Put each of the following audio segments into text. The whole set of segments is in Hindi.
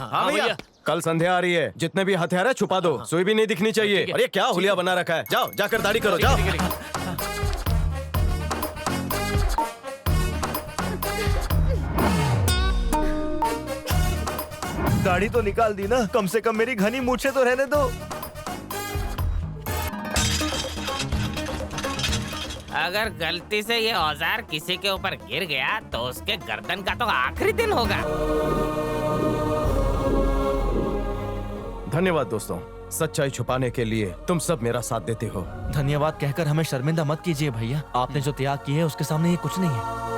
हाँ भैया। कल संध्या आ रही है, जितने भी हथियार है छुपा दो, सुई भी नहीं दिखनी चाहिए। अरे क्या हुलिया बना रखा है, जाओ जाकर दाढ़ी करो, जाओ। दाढ़ी तो निकाल दी ना, कम से कम मेरी घनी मूछें तो रहने दो। अगर गलती से ये औजार किसी के ऊपर गिर गया तो उसके गर्दन का तो आखिरी दिन होगा। धन्यवाद दोस्तों, सच्चाई छुपाने के लिए तुम सब मेरा साथ देते हो। धन्यवाद कहकर हमें शर्मिंदा मत कीजिए भैया, आपने जो त्याग किया है उसके सामने ये कुछ नहीं है।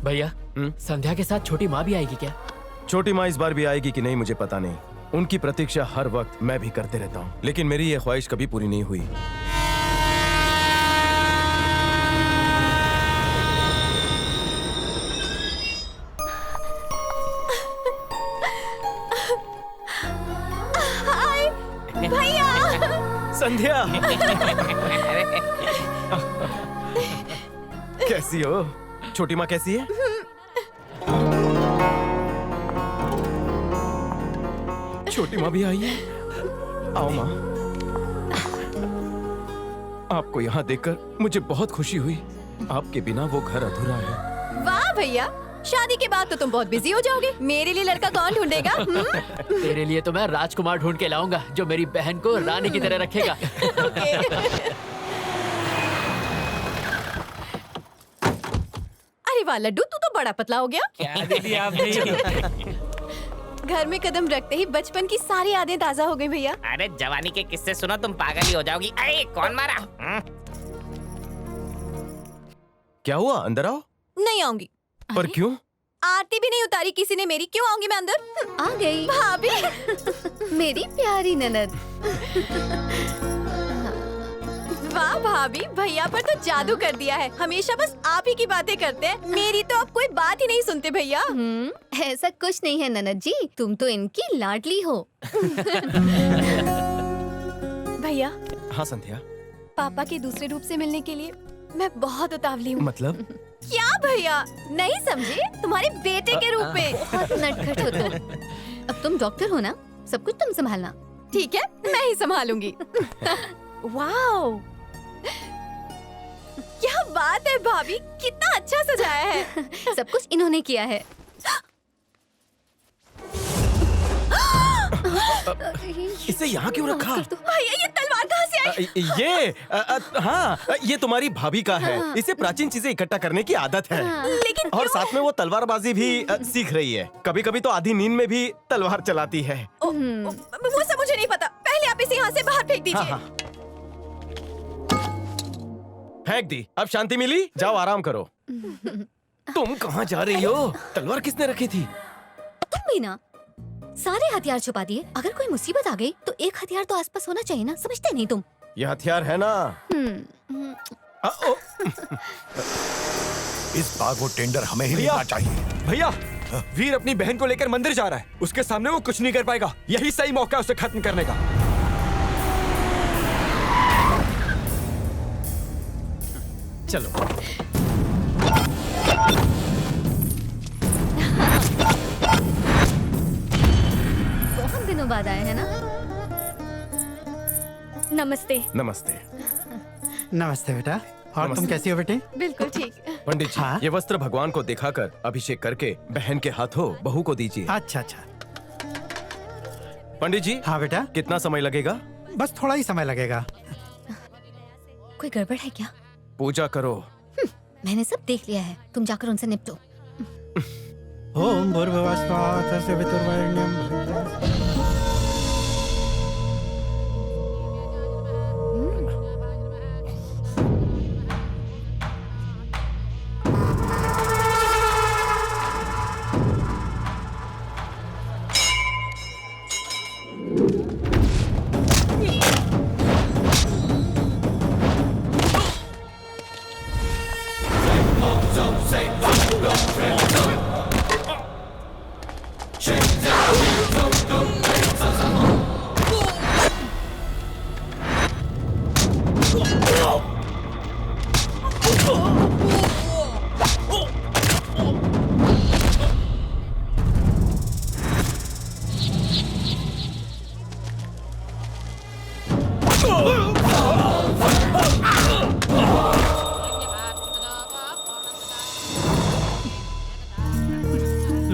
भैया, संध्या के साथ छोटी माँ भी आएगी क्या? छोटी माँ इस बार भी आएगी कि नहीं मुझे पता नहीं, उनकी प्रतीक्षा हर वक्त मैं भी करते रहता हूँ, लेकिन मेरी ये ख्वाहिश कभी पूरी नहीं हुई। भैया संध्या कैसी हो? छोटी माँ कैसी है? छोटी माँ भी आई है। आओ माँ। आपको यहाँ देखकर मुझे बहुत खुशी हुई। आपके बिना वो घर अधूरा है। वाह भैया, शादी के बाद तो तुम बहुत बिजी हो जाओगे। मेरे लिए लड़का कौन ढूंढेगा? तेरे लिए तो मैं राजकुमार ढूंढ के लाऊंगा जो मेरी बहन को रानी की तरह रखेगा। अरे वाह लड्डू, तू तो बड़ा पतला हो गया। क्या दीदी आपने? घर में कदम रखते ही बचपन की सारी यादें ताजा हो गई भैया। अरे जवानी के किस्से सुनो, तुम पागल ही हो जाओगी। अरे कौन मारा? क्या हुआ? अंदर आओ। नहीं आऊंगी। पर क्यों? आरती भी नहीं उतारी किसी ने मेरी, क्यों आऊंगी मैं अंदर? आ गई भाभी। मेरी प्यारी ननद। वाह भाभी, भैया पर तो जादू कर दिया है। हमेशा बस आप ही की बातें करते हैं, मेरी तो अब कोई बात ही नहीं सुनते भैया। ऐसा कुछ नहीं है ननद जी, तुम तो इनकी लाडली हो। भैया। हाँ संध्या। पापा के दूसरे रूप से मिलने के लिए मैं बहुत उतावली हूँ। मतलब? क्या भैया, नहीं समझे? तुम्हारे बेटे के रूप में। बहुत नटखट हो तुम। अब तुम डॉक्टर हो ना, सब कुछ तुम संभालना। ठीक है, मैं ही संभालूंगी। वाओ, क्या बात है भाभी, कितना अच्छा सजाया है। सब कुछ इन्होंने किया है। इसे यहाँ क्यों रखा? भैया ये तलवार कहाँ से आई? हाँ, ये तुम्हारी भाभी का है। इसे प्राचीन चीजें इकट्ठा करने की आदत है। लेकिन और साथ में वो तलवारबाजी भी सीख रही है। कभी कभी तो आधी नींद में भी तलवार चलाती है। वो सब मुझे नहीं पता। पहले आप इसे यहाँ से बाहर फेंक दीजिए। हाँ, हाँ। फेंक दी, अब शांति मिली, जाओ आराम करो। तुम कहाँ जा रही हो? तलवार किसने रखी थी? तुम भी ना, सारे हथियार छुपा दिए। अगर कोई मुसीबत आ गई तो एक हथियार तो आसपास होना चाहिए ना, समझते नहीं तुम? ये हथियार है ना। इस बार वो टेंडर हमें ही लेना चाहिए। भैया, वीर अपनी बहन को लेकर मंदिर जा रहा है। उसके सामने वो कुछ नहीं कर पाएगा। यही सही मौका है उसे खत्म करने का। चलो। बहुत दिनों बाद आए हैं ना। नमस्ते। नमस्ते। नमस्ते बेटा। और तुम नमस्ते। कैसी हो बेटे? बिल्कुल ठीक। पंडित जी, हाँ? ये वस्त्र भगवान को दिखाकर अभिषेक करके बहन के हाथों बहू को दीजिए। अच्छा अच्छा। पंडित जी। हाँ बेटा। कितना समय लगेगा? बस थोड़ा ही समय लगेगा। कोई गड़बड़ है क्या? पूजा करो। मैंने सब देख लिया है, तुम जाकर उनसे निपटो। ओम भूर्भुवः स्वः तस्य वितुर्वरेण्यं।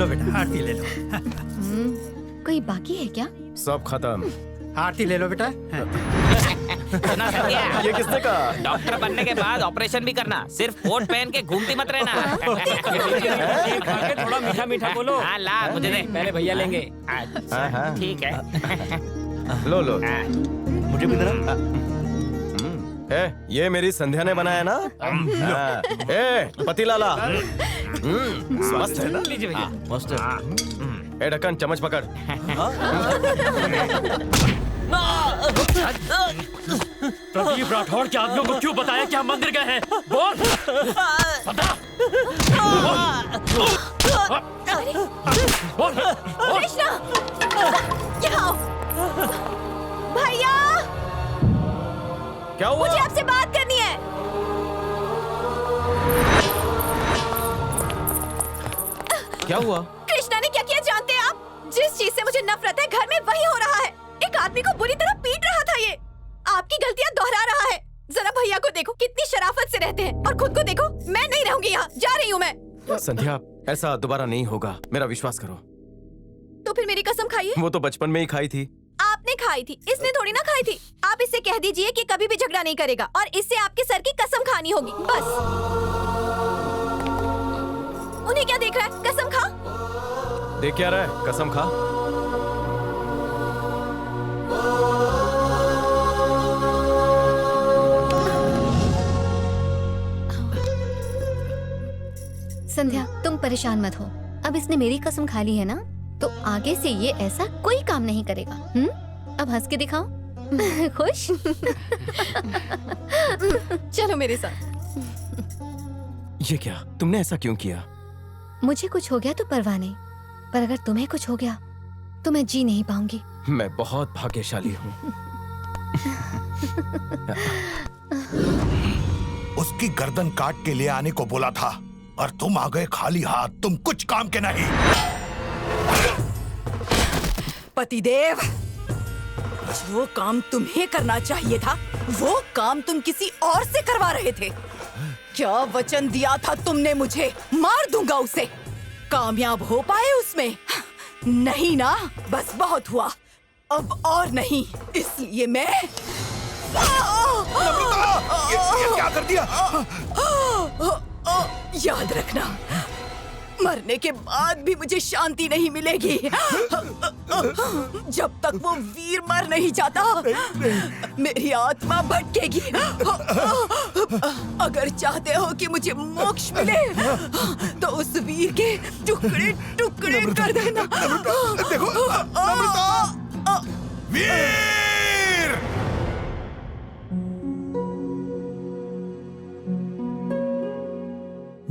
लो बेटा, आरती ले लो। कोई बाकी है क्या? सब खत्म। आरती ले लो बेटा। सुना संध्या, ये किसने कहा? डॉक्टर बनने के बाद ऑपरेशन भी करना, सिर्फ कोट पहन के घूमती मत रहना। थोड़ा मीठा मीठा बोलो। हाँ ला मुझे दे। पहले भैया लेंगे। अच्छा ठीक है। लो लो। मुझे भी देना। ये मेरी संध्या ने बनाया ना? हाँ। पतिलाला। मस्त है ना? लीजिए भैया। मस्त है। ढक्कन चम्मच पकड़। प्रदीप राठौड़ के आदमियों को क्यों बताया कि हम मंदिर गए हैं? बोल बता। बोल कृष्णा, यहाँ आओ। भैया, क्या हुआ? मुझे आपसे बात करनी है। क्या हुआ? कृष्णा ने क्या किया जानते हैं आप? जिस चीज से मुझे नफरत है घर में वही हो रहा है। एक आदमी को बुरी तरह पीट रहा था। ये आपकी गलतियां दोहरा रहा है। जरा भैया को देखो, कितनी शराफत से रहते हैं, और खुद को देखो। मैं नहीं रहूंगी यहाँ, जा रही हूँ मैं। संध्या, ऐसा दोबारा नहीं होगा, मेरा विश्वास करो। तो फिर मेरी कसम खाइए। वो तो बचपन में ही खाई थी। आपने खाई थी, इसने थोड़ी ना खाई थी। आप इससे कह दीजिए कि कभी भी झगड़ा नहीं करेगा, और इससे आपके सर की कसम खानी होगी, बस। उन्हें क्या देख रहा है? कसम खा। देख क्या रहा है? कसम खा। संध्या, तुम परेशान मत हो। अब इसने मेरी कसम खा ली है ना, तो आगे से ये ऐसा कोई काम नहीं करेगा। अब हंस के दिखाओ। खुश? चलो मेरे साथ। ये क्या? तुमने ऐसा क्यों किया? मुझे कुछ हो गया तो परवाह नहीं, पर अगर तुम्हें कुछ हो गया तो मैं जी नहीं पाऊंगी। मैं बहुत भाग्यशाली हूँ। उसकी गर्दन काट के ले आने को बोला था और तुम आ गए खाली हाथ। तुम कुछ काम के नहीं। पतिदेव, जो काम तुम्हें करना चाहिए था, वो काम तुम किसी और से करवा रहे थे। क्या वचन दिया था तुमने मुझे? मार दूंगा उसे। कामयाब हो पाए उसमें? नहीं ना, बस बहुत हुआ, अब और नहीं। इसलिए मैं ये क्या कर दिया? याद रखना, मरने के बाद भी मुझे शांति नहीं मिलेगी जब तक वो वीर मर नहीं जाता। मेरी आत्मा भटकेगी। अगर चाहते हो कि मुझे मोक्ष मिले तो उस वीर के टुकड़े टुकड़े कर देना। देखो, वीर!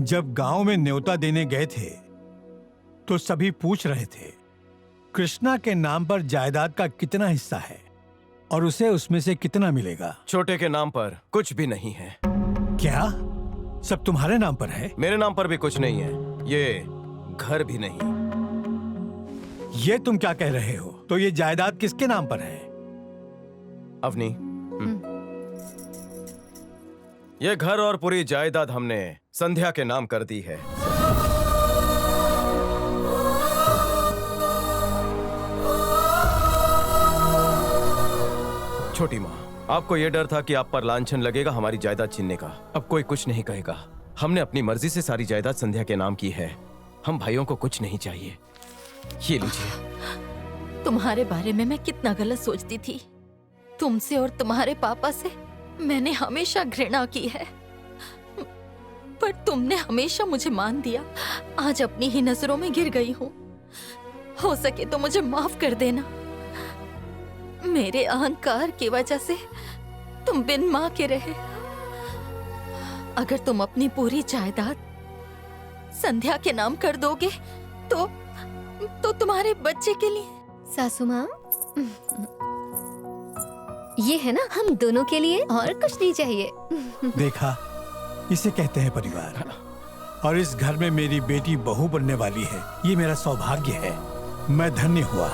जब गांव में न्योता देने गए थे तो सभी पूछ रहे थे कृष्णा के नाम पर जायदाद का कितना हिस्सा है और उसे उसमें से कितना मिलेगा। छोटे के नाम पर कुछ भी नहीं है। क्या सब तुम्हारे नाम पर है? मेरे नाम पर भी कुछ नहीं है, ये घर भी नहीं। ये तुम क्या कह रहे हो? तो ये जायदाद किसके नाम पर है? अवनी, ये घर और पूरी जायदाद हमने संध्या के नाम कर दी है। छोटी माँ, आपको यह डर था कि आप पर लांछन लगेगा हमारी जायदाद छीनने का। अब कोई कुछ नहीं कहेगा। हमने अपनी मर्जी से सारी जायदाद संध्या के नाम की है। हम भाइयों को कुछ नहीं चाहिए। ये लीजिए। तुम्हारे बारे में मैं कितना गलत सोचती थी। तुमसे और तुम्हारे पापा से मैंने हमेशा घृणा की है, पर तुमने हमेशा मुझे मान दिया। आज अपनी ही नजरों में गिर गई हूँ। हो सके तो मुझे माफ कर देना। मेरे अहंकार की वजह से तुम बिन माँ के रहे। अगर तुम अपनी पूरी जायदाद संध्या के नाम कर दोगे तो तुम्हारे बच्चे के लिए। सासू माँ, ये है ना हम दोनों के लिए, और कुछ नहीं चाहिए। देखा, इसे कहते हैं परिवार। और इस घर में मेरी बेटी बहू बनने वाली है। ये मेरा सौभाग्य है। मैं धन्य हुआ।